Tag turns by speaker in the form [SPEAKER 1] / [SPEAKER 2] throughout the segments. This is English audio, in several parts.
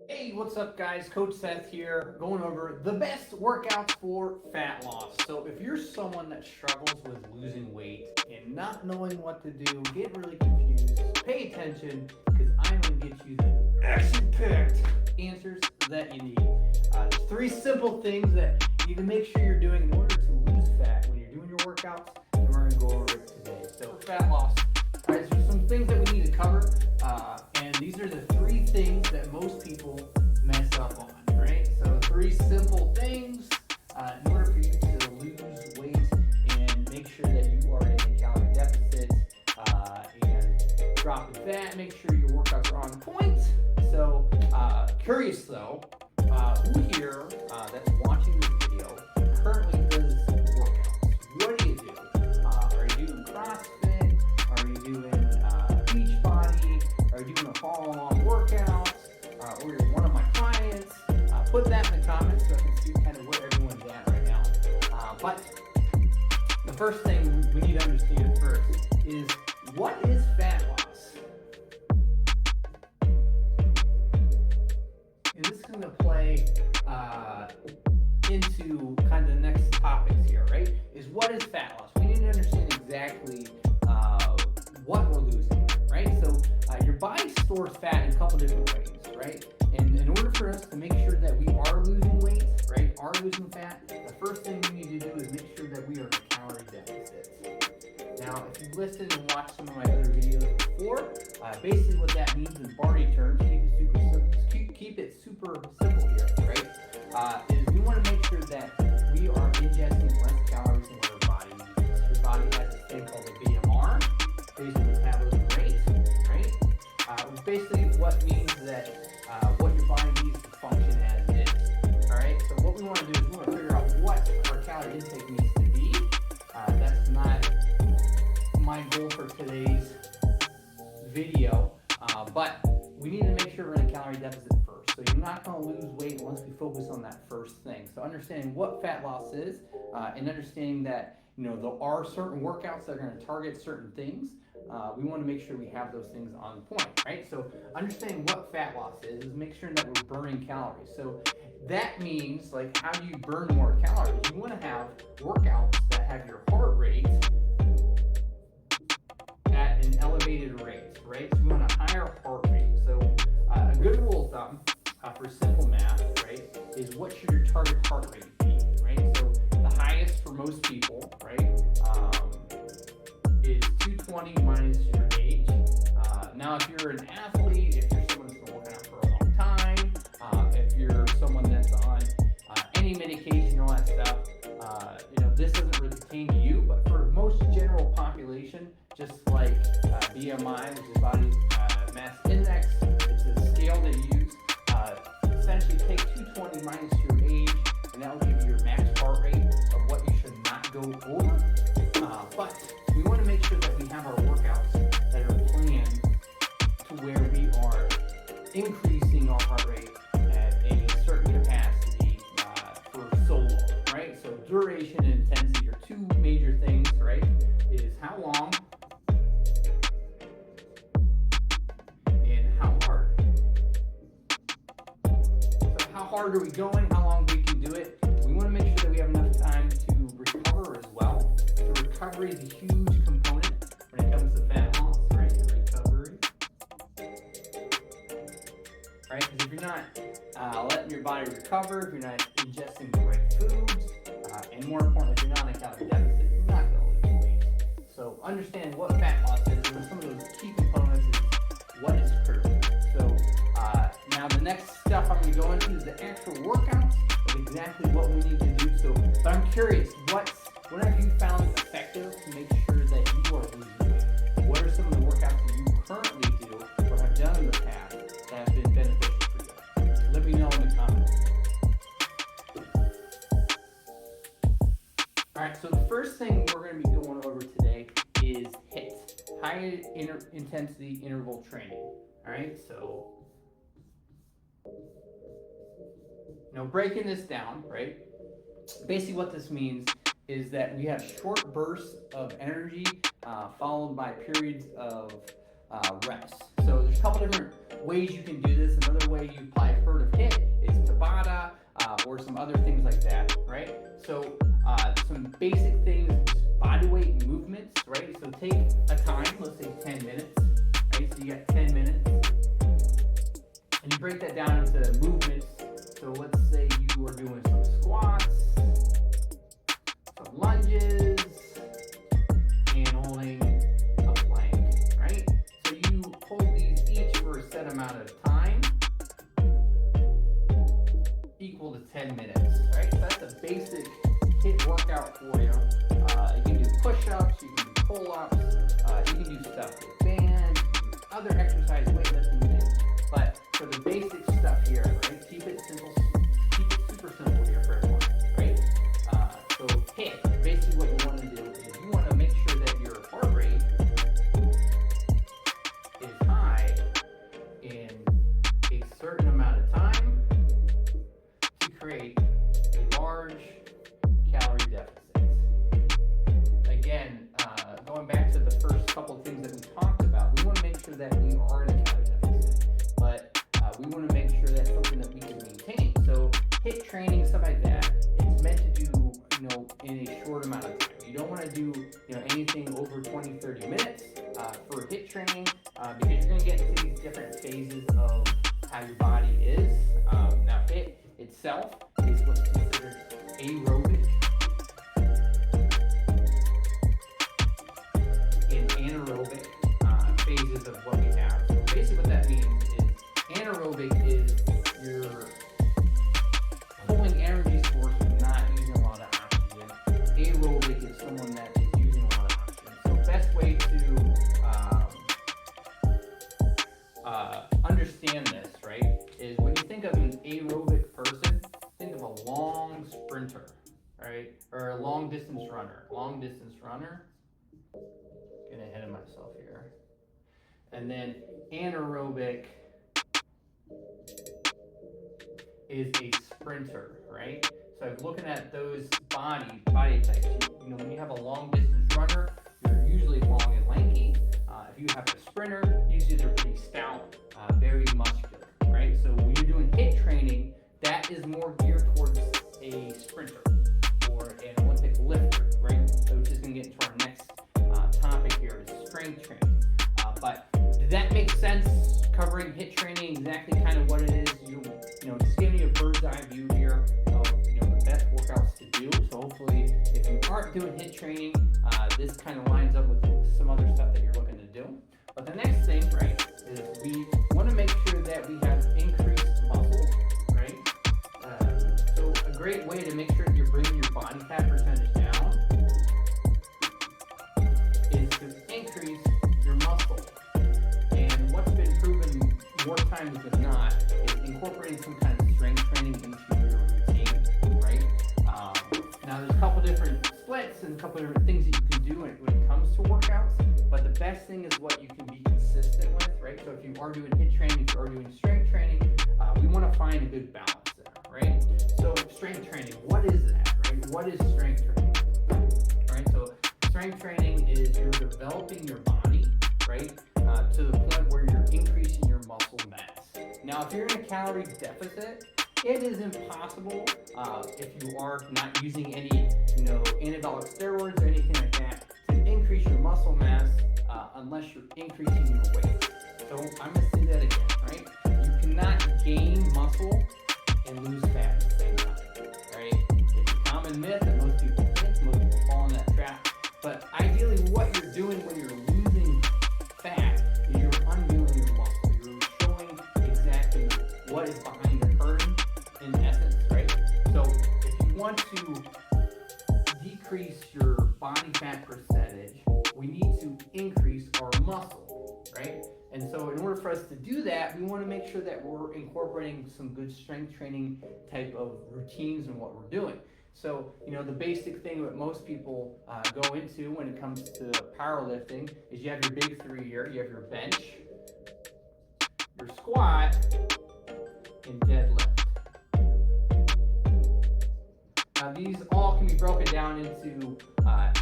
[SPEAKER 1] Hey, what's up guys? Coach Seth here, going over the best workouts for fat loss. So if you're someone that struggles with losing weight and not knowing what to do, get really confused, pay attention because I'm going to get you the action-packed answers that you need. There's 3 simple things that you need to make sure you're doing in order to lose fat when you're doing your workouts, and we're going to go over it today. So fat loss. All right, so there's some things that we need to cover, and these are the 3 things that most people mess up on, right? So 3 simple things in order for you to lose weight and make sure that you are in a calorie deficit and drop the fat, make sure your workouts are on point. So curious though, who here that's watching this video currently does workouts? What do you do? Are you doing CrossFit? Are you doing Beachbody? Are you doing a follow-along workout? Or you're one of my clients? Put that in the comments so I can see kind of where everyone's at right now. But the first thing we need to understand first is, what is fat loss? And this is going to play into kind of the next topics here, right? Is what is fat loss? We need to understand exactly what we're losing, right? So your body stores fat in a couple different ways, right? And in order for us to make sure that we are losing weight, right, are losing fat, the first thing we need to do is make sure that we are in a calorie deficit. Now, if you've listened and watched some of my other videos before, basically what that means in body terms, keep it super simple here, right? Is we want to make sure that we are ingesting less calories than what our body needs. Your body has this thing called the BMR, basically metabolism rate, right? Which basically what means that what your body needs to function as is. All right. So what we want to do is we want to figure out what our calorie intake needs to be. That's not my goal for today's video, but we need to make sure we're in a calorie deficit first. So you're not going to lose weight unless we focus on that first thing. So understanding what fat loss is, and understanding that there are certain workouts that are going to target certain things. We want to make sure we have those things on point, right? So understanding what fat loss is make sure that we're burning calories. So that means, like, how do you burn more calories? You want to have workouts that have your heart rate at an elevated rate, right? So we want a higher heart rate. So a good rule of thumb for simple math, right, is what should your target heart rate be, right? So the highest for most people, right, is 220 minus your age. Now, if you're an athlete, if you're someone that's been working out for a long time, if you're someone that's on any medication, all that stuff, this doesn't really pertain to you. But for most general population, just like BMI, which is body mass index, it's a scale they use. Essentially, take 220 minus your age, and that will give you your max heart rate of what you should not go over. But we want to make sure that we have our workouts that are planned to where we are increasing our heart rate at a certain capacity for so long, right? So duration and intensity are 2 major things, right? Is how long and how hard. So how hard are we going? How long we can do it? We want to make sure that we have enough time to recover as well. So recovery is a huge component when it comes to fat loss, right? Recovery. Right? Because if you're not letting your body recover, if you're not ingesting the right foods, and more importantly, if you're not in a calorie deficit, you're not going to lose weight. So understanding what fat loss is and some of those key components is what is critical. So now the next stuff I'm going to go into is the actual workouts of exactly what we need to do. So, but I'm curious, what have you found effective to make sure that you are losing weight? What are some of the workouts that you currently do or have done in the past that have been beneficial for you? Let me know in the comments. All right, so the first thing we're going to be going over today is HIIT, high intensity interval training. All right, so breaking this down, right? Basically what this means is that we have short bursts of energy followed by periods of rest. So there's a couple different ways you can do this, another way you probably heard of HIIT is Tabata or some other things like that, right? So some basic things, body weight movements, right? So take a time, let's say 10 minutes, right? So you got 10 minutes, and you break that down into movements. So let's say you are doing some squats, some lunges, and holding a plank, right? So you hold these each for a set amount of time, equal to 10 minutes, right? So that's a basic HIIT workout for you. You can do push-ups, you can do pull-ups, you can do stuff with bands, other exercise weightlifting things. But for the basic stuff here, right? Keep it simple, keep it super simple here for everyone, right? So HIIT, basically what you want to do is you want to make sure that your heart rate is high in a certain amount of time to create a large calorie deficit. Again, going back to the first couple of things that we talked about, we want to make sure that we are in a calorie deficit, but we want to make sure that's something that we can maintain. So HIIT training, stuff like that, it's meant to do, in a short amount of time. You don't want to do, anything over 20, 30 minutes for HIIT training because you're going to get into these different phases of how your body is. Now, HIIT itself is what's considered aerobic and anaerobic phases of what we have. So basically what that means is anaerobic is you're pulling energy source but not using a lot of oxygen. Aerobic is someone that is using a lot of oxygen. So best way to understand this, right, is when you think of an aerobic person, think of a long sprinter, right, or a long distance runner. Long distance runner. Getting ahead of myself here. And then anaerobic is a sprinter, right? So looking at those body types, when you have a long distance runner, you're usually long and lanky. If you have a sprinter, usually they're pretty stout, very muscular, right? So when you're doing HIIT training, that is more geared towards a sprinter or an Olympic lifter, right? So we're just going to get into our next topic here is strength training. But did that make sense covering HIIT training, exactly kind of what it is? Just giving you a bird's eye view here of the best workouts to do. So hopefully if you aren't doing HIIT training, this kind of lines up with some other stuff that you're looking to do. But the next thing, right, is we want to make sure that we have increased muscle, right? So a great way to make sure that you're bringing your body fat percentage down is to increase your muscle. And what's been proven more times than not is incorporating some kind of strength training into your routine, right? Now there's a couple different splits and a couple different things that you can do when it comes to workouts, but the best thing is what you can be consistent with, right? So if you are doing HIIT training, if you are doing strength training, we want to find a good balance there, right? So strength training, what is that, right? What is strength training? Right? So strength training is you're developing your body, right, to the point where you're increasing your muscle mass. Now, if you're in a calorie deficit, it is impossible if you are not using any, anabolic steroids or anything like that to increase your muscle mass unless you're increasing your weight. So I'm going to say that again, right? You cannot gain muscle and lose fat at the same time, right? It's a common myth that most people think, most people fall in that trap. But ideally, what you're doing when you're losing fat is you're undoing your muscle. You're showing exactly what is behind the curtain in essence, right? So if you want to decrease your body fat percentage, we need to increase our muscle, right? And so in order for us to do that, we want to make sure that we're incorporating some good strength training type of routines in what we're doing. So, the basic thing that most people go into when it comes to powerlifting is you have your big three here. You have your bench, your squat, and deadlift. Now, these all can be broken down into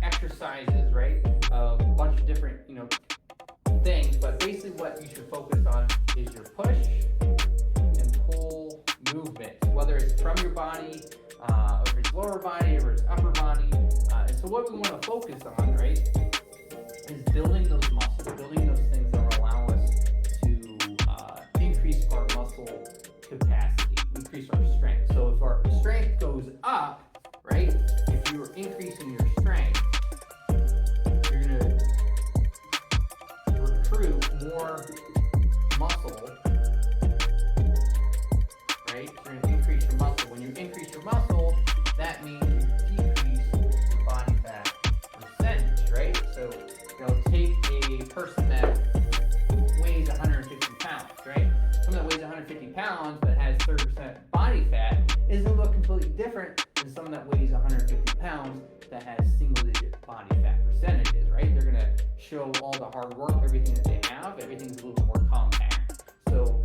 [SPEAKER 1] exercises, right? A bunch of different, things, but basically what you should focus on is your push, body, if it's lower body, if it's upper body. And so what we want to focus on, right, is building those muscles, building those things that will allow us to increase our muscle capacity, increase our strength. So if our strength goes up, right, if you're increasing your strength, you're going to recruit more muscle, right? You're going to increase your muscle. When you increase your muscle, that means you decrease your body fat percentage, right? So, take a person that weighs 150 pounds, right? Someone that weighs 150 pounds but has 30% body fat is going to look completely different than someone that weighs 150 pounds that has single-digit body fat percentages, right? They're going to show all the hard work, everything that they have, everything's a little more compact. So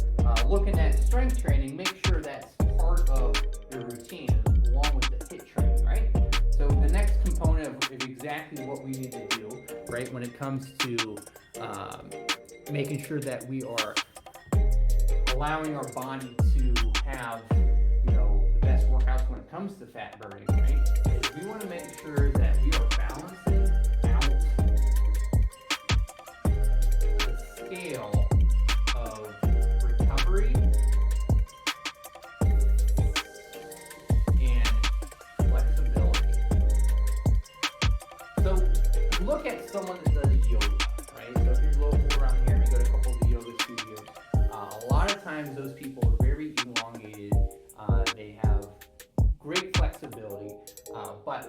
[SPEAKER 1] looking at strength training, make sure that's part of your routine along with the HIIT training, right? So the next component of exactly what we need to do, right, when it comes to making sure that we are allowing our body to have, the best workouts when it comes to fat burning, right, is we want to make sure that we are balancing out the scale of recovery and flexibility. So look at someone that does yoga, right? So if you're local around here and you go to a couple of the yoga studios, a lot of times those people are very elongated. They have great flexibility, but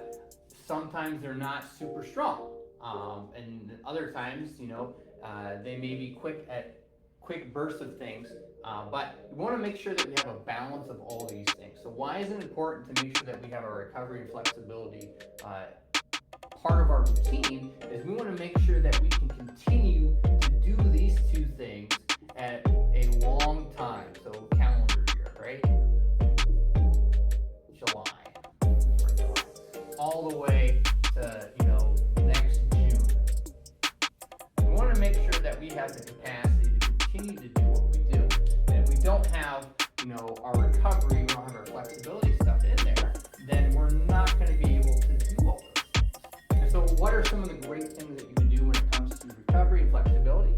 [SPEAKER 1] sometimes they're not super strong. And other times, they may be quick bursts of things, but we want to make sure that we have a balance of all these things. So why is it important to make sure that we have our recovery and flexibility part of our routine? Is we want to make sure that we can continue to do these two things at a long time. So calendar year, right? July, all the way to next June. We want to make sure that we have the capacity to continue to do what we do. And if we don't have our recovery, we don't have our flexibility stuff in there, then we're not going to be able to do all those things. And so what are some of the great things that you can do when it comes to recovery and flexibility?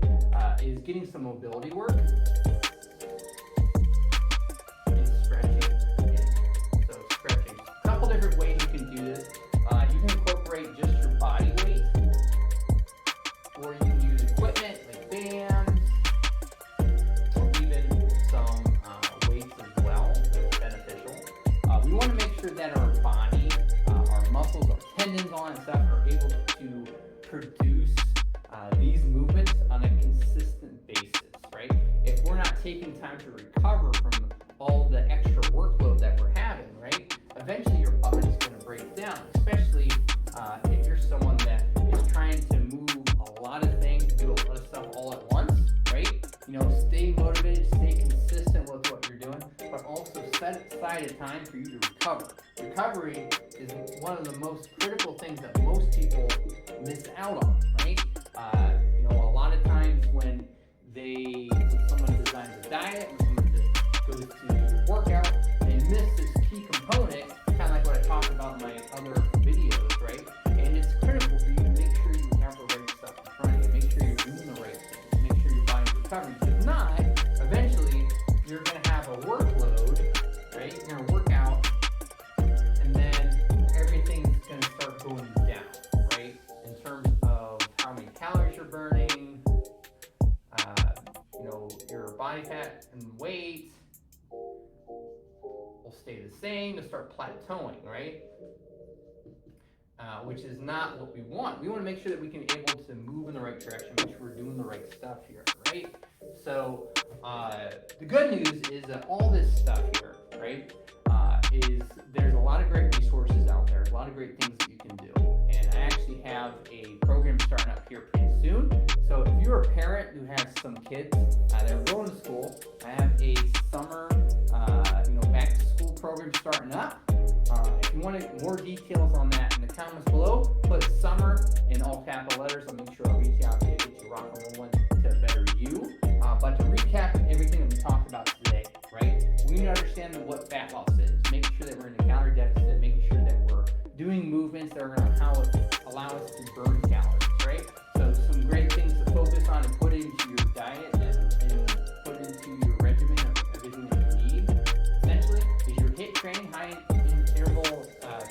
[SPEAKER 1] Is getting some mobility work and stretching. So stretching. A couple different ways you can do this. You can incorporate just your body weight, or you can use equipment like bands, or even some weights as well. That's beneficial. We want to make sure that our body, our muscles, our tendons, all that stuff are able to produce these movements on a consistent basis, right? If we're not taking time to recover from all the extra workload that we're having, right? Eventually your body's going to break down, especially if you're someone that is trying to move a lot of things, do a lot of stuff all at once, right? Stay motivated, stay consistent with what you're doing, but also set aside a time for you to recover. Recovery is one of the most critical things that most people miss out on, right? A lot of times when someone designs a diet, when someone goes to workout, they miss this key component, kind of like what I talked about in my other videos, right? And it's critical for you to make sure you have the right stuff in front of you, make sure you're doing the right things, make sure your body's recovering. If not, eventually you're going to have a workload, right? You're going to work out, and then everything's going to start going down, right? In terms of how many calories you're burning, your body fat and weight will stay the same, to start plateauing, right? Which is not what we want. We want to make sure that we can be able to move in the right direction, make sure we're doing the right stuff here, right? So the good news is that all this stuff here, right, is there's a lot of great resources out there, a lot of great things that you can do. And I actually have a program starting up here pretty soon. So if you're a parent who has some kids that are going to school, I have a summer, back to school program starting up. If you want more details on that in the comments below, put summer in all capital letters. I'll make sure I'll reach out to you, get you rock and rolling to better you. But to recap everything that we talked about today, right? We need to understand what fat loss is. making sure that we're in a calorie deficit, making sure that we're doing movements that are going to allow us to burn calories, right? So some great things to focus on and put into your diet and put into your regimen of everything that you need, essentially, is your HIIT training, high interval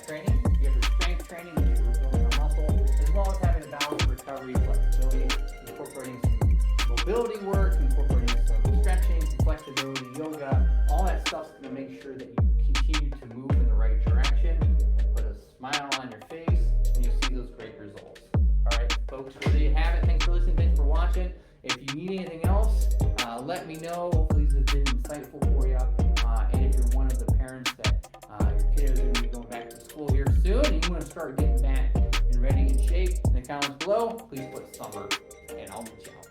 [SPEAKER 1] training. You have your strength training, which is building our muscle, as well as having a balance of recovery, flexibility, incorporating some mobility work, incorporating some stretching, some flexibility, yoga. All that stuff's going to make sure that you continue to move in the right direction and put a smile on your face when you see those great results. All right, folks, well, there you have it. Thanks for listening. Thanks for watching. If you need anything else, let me know. Hopefully this has been insightful for you. And if you're one of the parents that your kid is going to be going back to school here soon and you want to start getting back and ready in shape, in the comments below, please put summer and I'll reach out.